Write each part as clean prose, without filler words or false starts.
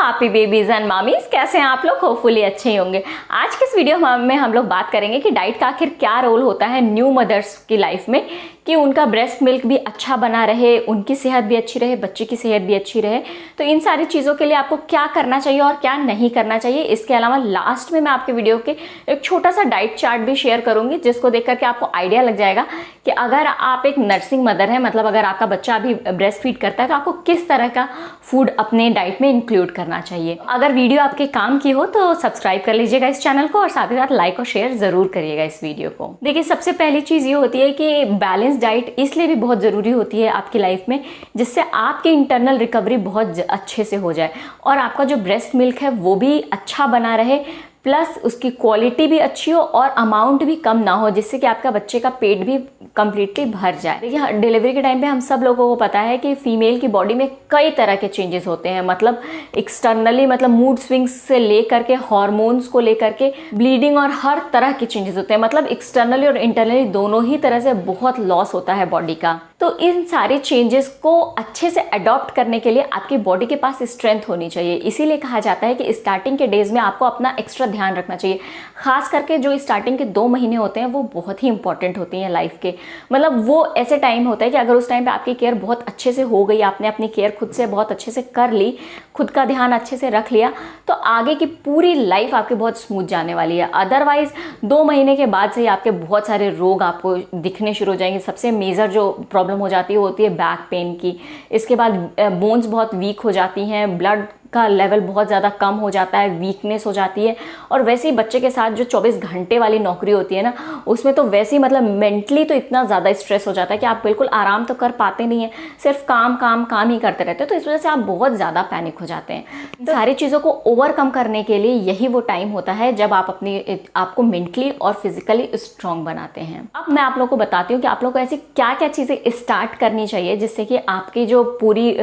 Happy babies and mommy's, कैसे हैं आप लोग? होपफुली अच्छे ही होंगे। आज के इस वीडियो में हम लोग बात करेंगे कि डाइट का आखिर क्या रोल होता है न्यू मदर्स की लाइफ में, कि उनका ब्रेस्ट मिल्क भी अच्छा बना रहे, उनकी सेहत भी अच्छी रहे, बच्चे की सेहत भी अच्छी रहे। तो इन सारी चीज़ों के लिए आपको क्या करना चाहिए और क्या नहीं करना चाहिए। इसके अलावा लास्ट में मैं आपके वीडियो के एक छोटा सा डाइट चार्ट भी शेयर करूंगी, जिसको देख करके आपको आइडिया लग जाएगा कि अगर आप एक नर्सिंग मदर हैं, मतलब अगर आपका बच्चा अभी ब्रेस्ट फीड करता है, तो आपको किस तरह का फूड अपने डाइट में इंक्लूड करना चाहिए। अगर वीडियो आपके काम की हो तो सब्सक्राइब कर लीजिएगा इस चैनल को और साथ ही साथ लाइक और शेयर जरूर करिएगा इस वीडियो को। देखिए, सबसे पहली चीज़ ये होती है कि बैलेंस डाइट इसलिए भी बहुत ज़रूरी होती है आपकी लाइफ में, जिससे आपकी इंटरनल रिकवरी बहुत अच्छे से हो जाए और आपका जो ब्रेस्ट मिल्क है वो भी अच्छा बना रहे, प्लस उसकी क्वालिटी भी अच्छी हो और अमाउंट भी कम ना हो, जिससे कि आपका बच्चे का पेट भी कंप्लीटली भर जाए। देखिए, डिलीवरी के टाइम पे हम सब लोगों को पता है कि फीमेल की बॉडी में कई तरह के चेंजेस होते हैं, मतलब एक्सटर्नली, मतलब मूड स्विंग्स से लेकर के हार्मोन्स को लेकर के ब्लीडिंग और हर तरह के चेंजेस होते हैं। मतलब एक्सटर्नली और इंटरनली दोनों ही तरह से बहुत लॉस होता है बॉडी का। तो इन सारे चेंजेस को अच्छे से अडॉप्ट करने के लिए आपकी बॉडी के पास स्ट्रेंथ होनी चाहिए। इसीलिए कहा जाता है कि स्टार्टिंग के डेज में आपको अपना एक्स्ट्रा ध्यान रखना चाहिए। खास करके जो स्टार्टिंग के 2 महीने होते हैं वो बहुत ही इंपॉर्टेंट होती हैं लाइफ के। मतलब वो ऐसे टाइम होता है कि अगर उस टाइम पे आपकी केयर बहुत अच्छे से हो गई, आपने अपनी केयर खुद से बहुत अच्छे से कर ली, खुद का ध्यान अच्छे से रख लिया, तो आगे की पूरी लाइफ आपकी बहुत स्मूथ जाने वाली है। अदरवाइज 2 महीने के बाद से ही आपके बहुत सारे रोग आपको दिखने शुरू हो जाएंगे। सबसे मेजर जो प्रॉब्लम हो जाती है वो होती है बैक पेन की। इसके बाद बोन्स बहुत वीक हो जाती हैं, ब्लड का लेवल बहुत ज़्यादा कम हो जाता है, वीकनेस हो जाती है। और वैसे ही बच्चे के साथ जो 24 घंटे वाली नौकरी होती है ना, उसमें तो वैसे ही मतलब मेंटली तो इतना ज़्यादा स्ट्रेस हो जाता है कि आप बिल्कुल आराम तो कर पाते नहीं हैं, सिर्फ काम काम काम ही करते रहते हैं। तो इस वजह से आप बहुत ज़्यादा पैनिक हो जाते हैं। तो सारी चीज़ों को ओवरकम करने के लिए यही वो टाइम होता है जब आप आपको मेंटली और फिजिकली स्ट्रांग बनाते हैं। अब मैं आप लोगों को बताती हूँ कि आप लोग को ऐसी क्या क्या चीज़ें स्टार्ट करनी चाहिए जिससे कि आपकी जो पूरी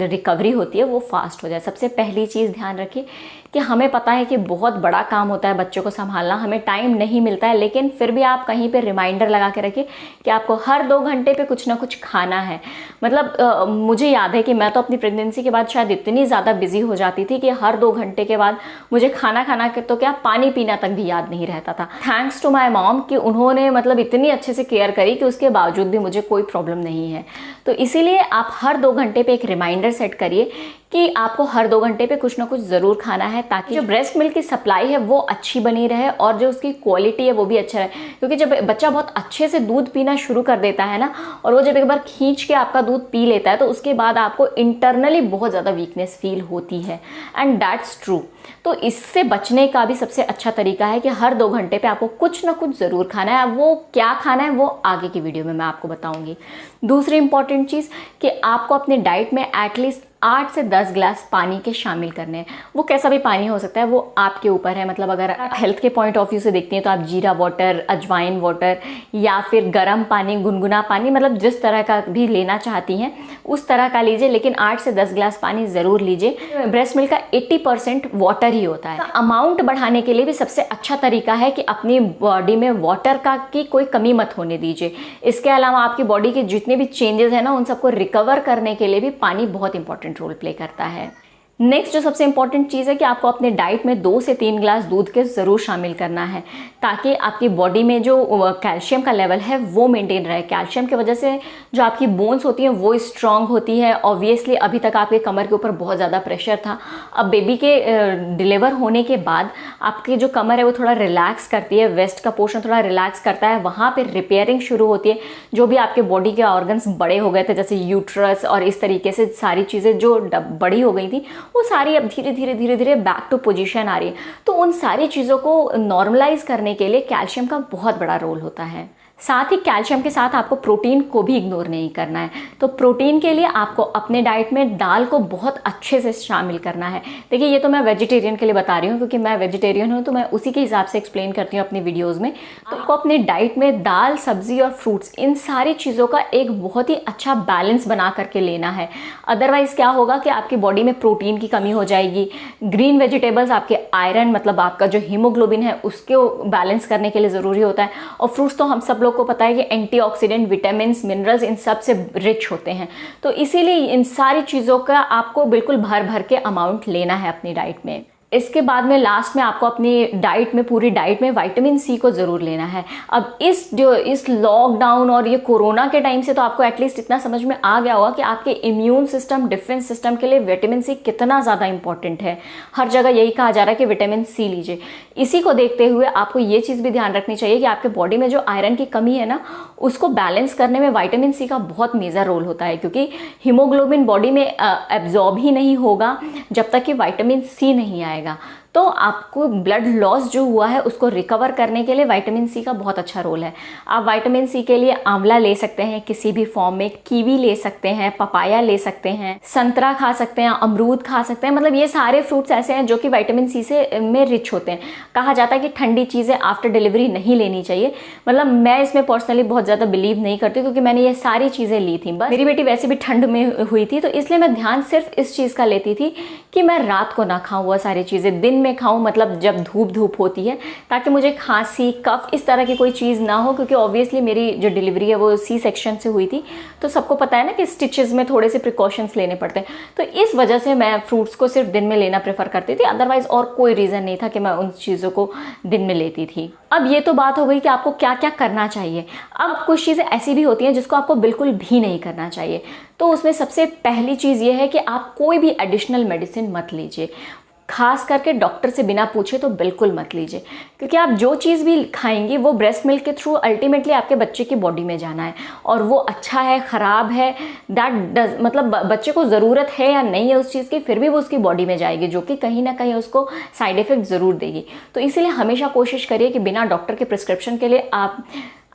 रिकवरी होती है वो फास्ट हो जाए। सबसे पहली चीज़ ध्यान रखिए कि हमें पता है कि बहुत बड़ा काम होता है बच्चों को संभालना, हमें टाइम नहीं मिलता है, लेकिन फिर भी आप कहीं पे रिमाइंडर लगा के रखिए कि आपको हर 2 घंटे पे कुछ ना कुछ खाना है। मतलब मुझे याद है कि मैं तो अपनी प्रेगनेंसी के बाद शायद इतनी ज़्यादा बिजी हो जाती थी कि हर 2 घंटे के बाद मुझे खाना खाना के तो क्या पानी पीना तक भी याद नहीं रहता था। थैंक्स टू माई मॉम कि उन्होंने मतलब इतनी अच्छे से केयर करी कि उसके बावजूद भी मुझे कोई प्रॉब्लम नहीं है। तो इसीलिए आप हर 2 घंटे पे एक रिमाइंडर सेट करिए कि आपको हर 2 घंटे पे कुछ ना कुछ ज़रूर खाना है, ताकि जो ब्रेस्ट मिल्क की सप्लाई है वो अच्छी बनी रहे और जो उसकी क्वालिटी है वो भी अच्छा रहे। क्योंकि जब बच्चा बहुत अच्छे से दूध पीना शुरू कर देता है ना, और वो जब एक बार खींच के आपका दूध पी लेता है, तो उसके बाद आपको इंटरनली बहुत ज़्यादा वीकनेस फील होती है, एंड दैट्स ट्रू। तो इससे बचने का भी सबसे अच्छा तरीका है कि हर 2 घंटे पे आपको कुछ ना कुछ ज़रूर खाना है। वो क्या खाना है वो आगे की वीडियो में मैं आपको बताऊंगी। दूसरी इंपॉर्टेंट चीज़ कि आपको अपने डाइट में एटलीस्ट 8 से 10 ग्लास पानी के शामिल करने हैं। वो कैसा भी पानी हो सकता है, वो आपके ऊपर है। मतलब अगर आप हेल्थ के पॉइंट ऑफ व्यू से देखती हैं तो आप जीरा वाटर, अजवाइन वाटर या फिर गर्म पानी, गुनगुना पानी, मतलब जिस तरह का भी लेना चाहती हैं उस तरह का लीजिए, लेकिन 8 से 10 ग्लास पानी ज़रूर लीजिए। ब्रेस्ट मिल्क का 80% वाटर ही होता है। अमाउंट बढ़ाने के लिए भी सबसे अच्छा तरीका है कि अपनी बॉडी में वाटर का की कोई कमी मत होने दीजिए। इसके अलावा आपकी बॉडी के जितने भी चेंजेस हैं ना, उन सबको रिकवर करने के लिए भी पानी बहुत इंपॉर्टेंट रोल प्ले करता है। नेक्स्ट जो सबसे इंपॉर्टेंट चीज़ है कि आपको अपने डाइट में 2 से 3 ग्लास दूध के ज़रूर शामिल करना है, ताकि आपकी बॉडी में जो कैल्शियम का लेवल है वो मेंटेन रहे। कैल्शियम की वजह से जो आपकी बोन्स होती हैं वो स्ट्रांग होती है। ऑब्वियसली अभी तक आपके कमर के ऊपर बहुत ज़्यादा प्रेशर था, अब बेबी के डिलीवर होने के बाद आपकी जो कमर है वो थोड़ा रिलैक्स करती है, वेस्ट का पोर्शन थोड़ा रिलैक्स करता है, वहाँ पर रिपेयरिंग शुरू होती है। जो भी आपके बॉडी के ऑर्गन्स बड़े हो गए थे, जैसे यूट्रस और इस तरीके से सारी चीज़ें जो बड़ी हो गई थी, वो सारी अब धीरे धीरे बैक टू पोजीशन आ रही है। तो उन सारी चीज़ों को नॉर्मलाइज करने के लिए कैल्शियम का बहुत बड़ा रोल होता है। साथ ही कैल्शियम के साथ आपको प्रोटीन को भी इग्नोर नहीं करना है। तो प्रोटीन के लिए आपको अपने डाइट में दाल को बहुत अच्छे से शामिल करना है। देखिए, ये तो मैं वेजिटेरियन के लिए बता रही हूँ, क्योंकि मैं वेजिटेरियन हूँ, तो मैं उसी के हिसाब से एक्सप्लेन करती हूँ अपनी वीडियोज़ में। तो आपको अपने डाइट में दाल, सब्जी और फ्रूट्स, इन सारी चीज़ों का एक बहुत ही अच्छा बैलेंस बना करके लेना है। अदरवाइज़ क्या होगा कि आपकी बॉडी में प्रोटीन की कमी हो जाएगी। ग्रीन वेजिटेबल्स आपके आयरन, मतलब आपका जो हीमोग्लोबिन है उसको बैलेंस करने के लिए ज़रूरी होता है। और फ्रूट्स तो हम सब लोग को पता है कि एंटीऑक्सीडेंट, विटामिन, मिनरल्स इन सब से रिच होते हैं। तो इसीलिए इन सारी चीज़ों का आपको बिल्कुल भर भर के अमाउंट लेना है अपनी डाइट में। इसके बाद में लास्ट में आपको अपनी डाइट में, पूरी डाइट में विटामिन सी को ज़रूर लेना है। अब इस लॉकडाउन और ये कोरोना के टाइम से तो आपको एटलीस्ट इतना समझ में आ गया होगा कि आपके इम्यून सिस्टम, डिफेंस सिस्टम के लिए विटामिन सी कितना ज़्यादा इंपॉर्टेंट है। हर जगह यही कहा जा रहा है कि विटामिन सी लीजिए। इसी को देखते हुए आपको ये चीज़ भी ध्यान रखनी चाहिए कि आपके बॉडी में जो आयरन की कमी है ना, उसको बैलेंस करने में विटामिन सी का बहुत मेजर रोल होता है, क्योंकि हीमोग्लोबिन बॉडी में एब्जॉर्ब ही नहीं होगा जब तक कि विटामिन सी नहीं आएगा। तो आपको ब्लड लॉस जो हुआ है उसको रिकवर करने के लिए विटामिन सी का बहुत अच्छा रोल है। आप विटामिन सी के लिए आंवला ले सकते हैं किसी भी फॉर्म में, कीवी ले सकते हैं, पपाया ले सकते हैं, संतरा खा सकते हैं, अमरूद खा सकते हैं। मतलब ये सारे फ्रूट्स ऐसे हैं जो कि विटामिन सी से में रिच होते हैं। कहा जाता है कि ठंडी चीज़ें आफ्टर डिलीवरी नहीं लेनी चाहिए। मतलब मैं इसमें पर्सनली बहुत ज़्यादा बिलीव नहीं करती, क्योंकि मैंने ये सारी चीज़ें ली थी। बस मेरी बेटी वैसे भी ठंड में हुई थी, तो इसलिए मैं ध्यान सिर्फ इस चीज़ का लेती थी कि मैं रात को ना खाऊँ वो सारी चीज़ें, दिन में खाऊं, मतलब जब धूप होती है, ताकि मुझे खांसी, कफ इस तरह की कोई चीज़ ना हो। क्योंकि ऑब्वियसली मेरी जो डिलीवरी है वो सी सेक्शन से हुई थी, तो सबको पता है ना कि स्टिचेस में थोड़े से प्रिकॉशंस लेने पड़ते हैं। तो इस वजह से मैं फ्रूट्स को सिर्फ दिन में लेना प्रेफर करती थी, अदरवाइज और कोई रीज़न नहीं था कि मैं उन चीज़ों को दिन में लेती थी। अब ये तो बात हो गई कि आपको क्या क्या करना चाहिए। अब कुछ चीज़ें ऐसी भी होती हैं जिसको आपको बिल्कुल भी नहीं करना चाहिए। तो उसमें सबसे पहली चीज़ ये है कि आप कोई भी एडिशनल मेडिसिन मत लीजिए, खास करके डॉक्टर से बिना पूछे तो बिल्कुल मत लीजिए। क्योंकि आप जो चीज़ भी खाएंगी वो ब्रेस्ट मिल्क के थ्रू अल्टीमेटली आपके बच्चे की बॉडी में जाना है, और वो अच्छा है, ख़राब है, दैट डज, मतलब बच्चे को ज़रूरत है या नहीं है उस चीज़ की, फिर भी वो उसकी बॉडी में जाएगी, जो कि कहीं ना कहीं उसको साइड इफ़ेक्ट ज़रूर देगी। तो इसीलिए हमेशा कोशिश करिए कि बिना डॉक्टर के प्रिस्क्रिप्शन के लिए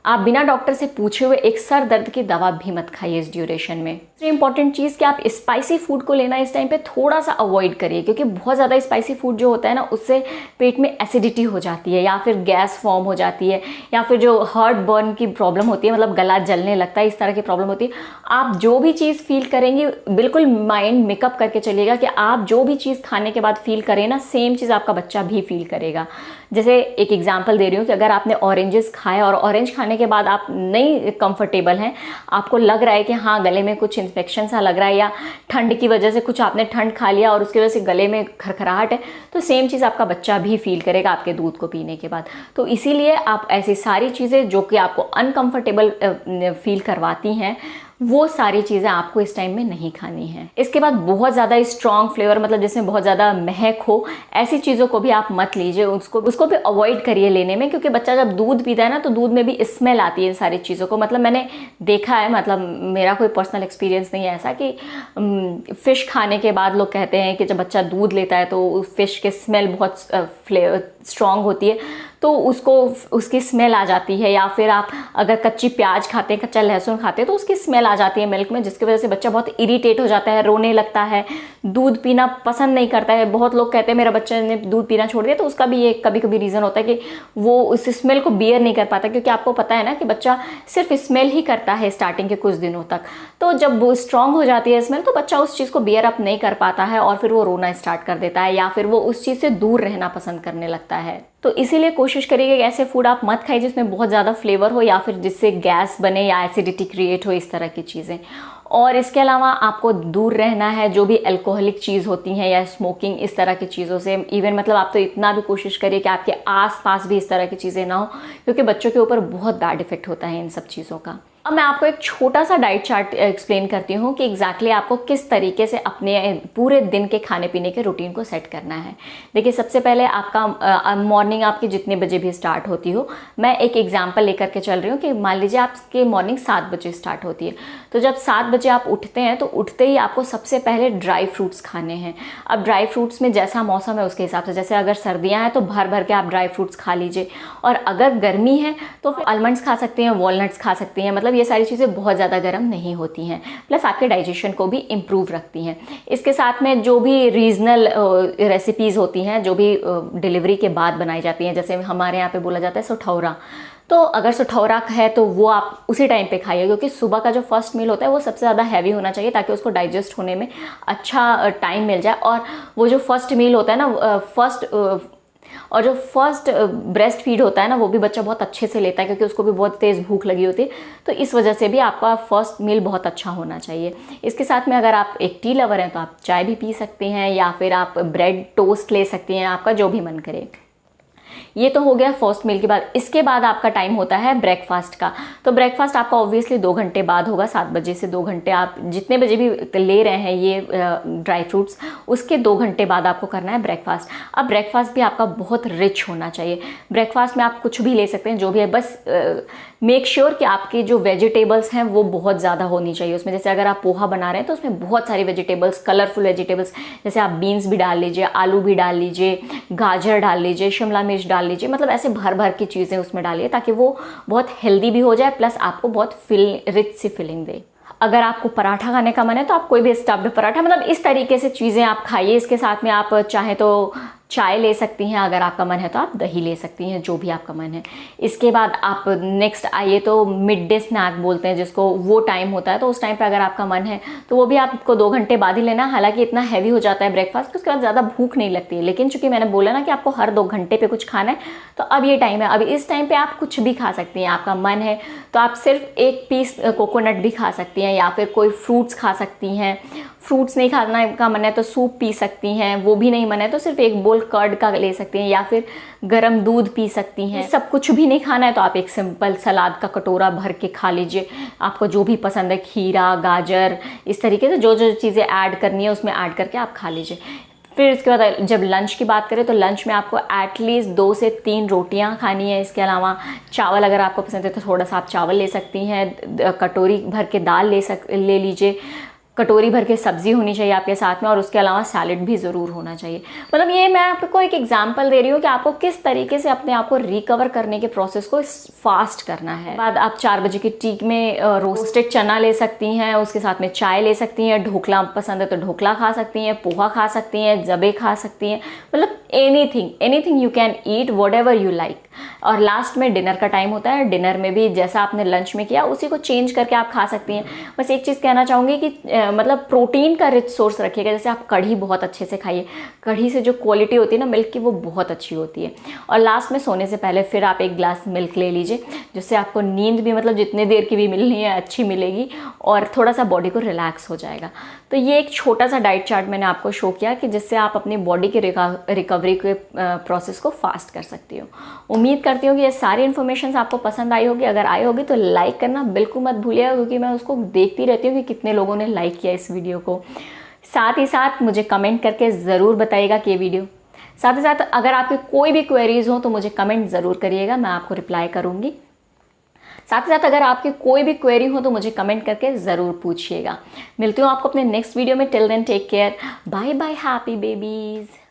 आप बिना डॉक्टर से पूछे हुए एक सर दर्द की दवा भी मत खाइए इस ड्यूरेशन में। सबसे इंपॉर्टेंट चीज़ कि आप स्पाइसी फूड को लेना इस टाइम पे थोड़ा सा अवॉइड करिए, क्योंकि बहुत ज़्यादा स्पाइसी फूड जो होता है ना, उससे पेट में एसिडिटी हो जाती है, या फिर गैस फॉर्म हो जाती है, या फिर जो हार्ट बर्न की प्रॉब्लम होती है, मतलब गला जलने लगता है, इस तरह की प्रॉब्लम होती है। आप जो भी चीज़ फील करेंगे बिल्कुल माइंड मेकअप करके चलिएगा कि आप जो भी चीज़ खाने के बाद फील करें ना, सेम चीज़ आपका बच्चा भी फील करेगा। जैसे एक एग्जाम्पल दे रही हूँ कि अगर आपने ऑरेंजेस खाया और ऑरेंज खाने के बाद आप नहीं कंफर्टेबल हैं, आपको लग रहा है कि हाँ गले में कुछ इन्फेक्शन सा लग रहा है, या ठंड की वजह से कुछ आपने ठंड खा लिया और उसकी वजह से गले में खरखराहट है, तो सेम चीज़ आपका बच्चा भी फील करेगा आपके दूध को पीने के बाद। तो इसीलिए आप ऐसी सारी चीज़ें जो कि आपको अनकंफर्टेबल फील करवाती हैं, वो सारी चीज़ें आपको इस टाइम में नहीं खानी है। इसके बाद बहुत ज़्यादा स्ट्रॉन्ग फ्लेवर, मतलब जिसमें बहुत ज़्यादा महक हो, ऐसी चीज़ों को भी आप मत लीजिए, उसको भी अवॉइड करिए लेने में। क्योंकि बच्चा जब दूध पीता है ना, तो दूध में भी स्मेल आती है इन सारी चीज़ों को। मतलब मैंने देखा है, मतलब मेरा कोई पर्सनल एक्सपीरियंस नहीं है ऐसा, कि फ़िश खाने के बाद लोग कहते हैं कि जब बच्चा दूध लेता है तो फ़िश की स्मेल बहुत स्ट्रॉन्ग होती है, तो उसकी स्मेल आ जाती है। या फिर आप अगर कच्ची प्याज खाते हैं, कच्चा लहसुन खाते हैं, तो उसकी स्मेल आ जाती है मिल्क में, जिसकी वजह से बच्चा बहुत इरिटेट हो जाता है, रोने लगता है, दूध पीना पसंद नहीं करता है। बहुत लोग कहते हैं मेरा बच्चे ने दूध पीना छोड़ दिया, तो उसका भी ये कभी कभी रीज़न होता है कि वो उस स्मेल को बियर नहीं कर पाता। क्योंकि आपको पता है ना कि बच्चा सिर्फ स्मेल ही करता है स्टार्टिंग के कुछ दिनों तक, तो जब वो स्ट्रांग हो जाती है स्मेल, तो बच्चा उस चीज़ को बियर अप नहीं कर पाता है, और फिर वो रोना स्टार्ट कर देता है, या फिर वो उस चीज़ से दूर रहना पसंद करने लगता है। तो इसीलिए कोशिश करिए कि ऐसे फूड आप मत खाइए जिसमें बहुत ज़्यादा फ्लेवर हो, या फिर जिससे गैस बने या एसिडिटी क्रिएट हो, इस तरह की चीज़ें। और इसके अलावा आपको दूर रहना है जो भी अल्कोहलिक चीज़ होती हैं या स्मोकिंग, इस तरह की चीज़ों से। इवन मतलब आप तो इतना भी कोशिश करिए कि आपके आसपास भी इस तरह की चीज़ें ना हो, क्योंकि बच्चों के ऊपर बहुत बैड इफेक्ट होता है इन सब चीज़ों का। अब मैं आपको एक छोटा सा डाइट चार्ट एक्सप्लेन करती हूँ कि एग्जैक्टली आपको किस तरीके से अपने पूरे दिन के खाने पीने के रूटीन को सेट करना है। देखिए, सबसे पहले आपका मॉर्निंग आपकी जितने बजे भी स्टार्ट होती हो, मैं एक एग्जांपल लेकर के चल रही हूँ कि मान लीजिए आपकी मॉर्निंग 7 बजे स्टार्ट होती है, तो जब 7 बजे आप उठते हैं तो उठते ही आपको सबसे पहले ड्राई फ्रूट्स खाने हैं। अब ड्राई फ्रूट्स में जैसा मौसम है उसके हिसाब से, जैसे अगर सर्दियाँ हैं तो भर भर के आप ड्राई फ्रूट्स खा लीजिए, और अगर गर्मी है तो आलमंड्स खा सकते हैं, वॉलनट्स खा सकते हैं। मतलब ये सारी चीज़ें बहुत ज़्यादा गर्म नहीं होती हैं, प्लस आपके डाइजेशन को भी इम्प्रूव रखती हैं। इसके साथ में जो भी रीजनल रेसिपीज़ होती हैं, जो भी डिलीवरी के बाद बनाई जाती हैं, जैसे हमारे यहाँ पे बोला जाता है सुठौरा, तो अगर सुठौरा है तो वो आप उसी टाइम पे खाइए, क्योंकि सुबह का जो फर्स्ट मील होता है वो सबसे ज़्यादा हैवी होना चाहिए, ताकि उसको डाइजेस्ट होने में अच्छा टाइम मिल जाए। और वो जो फर्स्ट मील होता है ना, और जो फर्स्ट ब्रेस्ट फीड होता है ना, वो भी बच्चा बहुत अच्छे से लेता है क्योंकि उसको भी बहुत तेज़ भूख लगी होती है। तो इस वजह से भी आपका फर्स्ट मील बहुत अच्छा होना चाहिए। इसके साथ में अगर आप एक टी लवर हैं तो आप चाय भी पी सकते हैं या फिर आप ब्रेड टोस्ट ले सकते हैं, आपका जो भी मन करे। ये तो हो गया फर्स्ट मील के बाद। इसके बाद आपका टाइम होता है ब्रेकफास्ट का। तो ब्रेकफास्ट आपका ऑब्वियसली 2 घंटे बाद होगा, 7 बजे से 2 घंटे, आप जितने बजे भी ले रहे हैं ये ड्राई फ्रूट्स, उसके 2 घंटे बाद आपको करना है ब्रेकफास्ट। अब ब्रेकफास्ट भी आपका बहुत रिच होना चाहिए। ब्रेकफास्ट में आप कुछ भी ले सकते हैं, जो भी है, बस मेक श्योर कि आपके जो वेजिटेबल्स हैं वो बहुत ज़्यादा होनी चाहिए उसमें। जैसे अगर आप पोहा बना रहे हैं तो उसमें बहुत सारी वेजिटेबल्स, कलरफुल वेजिटेबल्स, जैसे आप बीन्स भी डाल लीजिए, आलू भी डाल लीजिए, गाजर डाल लीजिए, शिमला मिर्च डाल लीजिए, मतलब ऐसे भर भर की चीज़ें उसमें डालिए ताकि वो बहुत हेल्दी भी हो जाए, प्लस आपको बहुत रिच सी फीलिंग दे। अगर आपको पराठा खाने का मन है तो आप कोई भी स्टफ्ड पराठा, मतलब इस तरीके से चीज़ें आप खाइए। इसके साथ में आप चाहे तो चाय ले सकती हैं, अगर आपका मन है तो आप दही ले सकती हैं, जो भी आपका मन है। इसके बाद आप नेक्स्ट आइए तो मिड डे स्नैक बोलते हैं जिसको, वो टाइम होता है। तो उस टाइम पे अगर आपका मन है तो वो भी आपको 2 घंटे बाद ही लेना। हालांकि इतना हैवी हो जाता है ब्रेकफास्ट कि उसके बाद ज़्यादा भूख नहीं लगती है, लेकिन चूंकि मैंने बोला ना कि आपको हर 2 घंटे पे कुछ खाना है, तो अब ये टाइम है। अब इस टाइम पे आप कुछ भी खा सकती हैं। आपका मन है तो आप सिर्फ 1 पीस कोकोनट भी खा सकती हैं या फिर कोई फ्रूट्स खा सकती हैं। फ्रूट्स नहीं खाना का मन है तो सूप पी सकती हैं, वो भी नहीं मन है तो सिर्फ 1 बोल कर्ड का ले सकती हैं या फिर गर्म दूध पी सकती हैं। सब कुछ भी नहीं खाना है तो आप एक सिंपल सलाद का कटोरा भर के खा लीजिए। आपको जो भी पसंद है, खीरा, गाजर, इस तरीके से जो जो चीज़ें ऐड करनी है उसमें ऐड करके आप खा लीजिए। फिर इसके बाद जब लंच की बात करें तो लंच में आपको एटलीस्ट 2 से 3 रोटियां खानी है। इसके अलावा चावल अगर आपको पसंद है तो थोड़ा सा आप चावल ले सकती हैं, कटोरी भर के दाल ले लीजिए, कटोरी भर के सब्जी होनी चाहिए आपके साथ में, और उसके अलावा सैलेड भी ज़रूर होना चाहिए। मतलब ये मैं आपको एक एग्जांपल दे रही हूँ कि आपको किस तरीके से अपने आप को रिकवर करने के प्रोसेस को फास्ट करना है। बाद आप 4 बजे की टी में रोस्टेड चना ले सकती हैं, उसके साथ में चाय ले सकती हैं, ढोकला पसंद है तो ढोकला खा सकती हैं, पोहा खा सकती हैं, जबे खा सकती हैं, मतलब anything you can eat what ever you like. और लास्ट में डिनर का टाइम होता है। डिनर में भी जैसा आपने लंच में किया उसी को चेंज करके आप खा सकती हैं। बस एक चीज़ कहना चाहूँगी कि मतलब प्रोटीन का रिच सोर्स रखिएगा। जैसे आप कढ़ी बहुत अच्छे से खाइए, कढ़ी से जो क्वालिटी होती है ना मिल्क की, वो बहुत अच्छी होती है। और लास्ट में सोने से पहले फिर आप 1 ग्लास मिल्क ले लीजिए, जिससे आपको नींद भी मतलब जितने देर की भी मिलनी है अच्छी मिलेगी और थोड़ा सा बॉडी को रिलैक्स हो जाएगा। तो ये एक छोटा सा डाइट चार्ट मैंने आपको शो किया कि जिससे आप अपनी बॉडी की रिकवरी के प्रोसेस को फास्ट कर सकती हो। उम्मीद करती हूँ कि ये सारी इन्फॉर्मेशन आपको पसंद आई होगी। अगर आई होगी तो लाइक करना बिल्कुल मत भूलिएगा, क्योंकि मैं उसको देखती रहती हूँ कि कितने लोगों ने लाइक किया इस वीडियो को। साथ ही साथ मुझे कमेंट करके ज़रूर बताइएगा कि ये वीडियो, साथ ही साथ अगर आपकी कोई भी क्वेरीज हो तो मुझे कमेंट ज़रूर करिएगा, मैं आपको रिप्लाई करूँगी। साथ ही साथ अगर आपकी कोई भी क्वेरी हो तो मुझे कमेंट करके ज़रूर पूछिएगा। मिलती हूँ आपको अपने नेक्स्ट वीडियो में। Till then take care, bye bye, happy babies.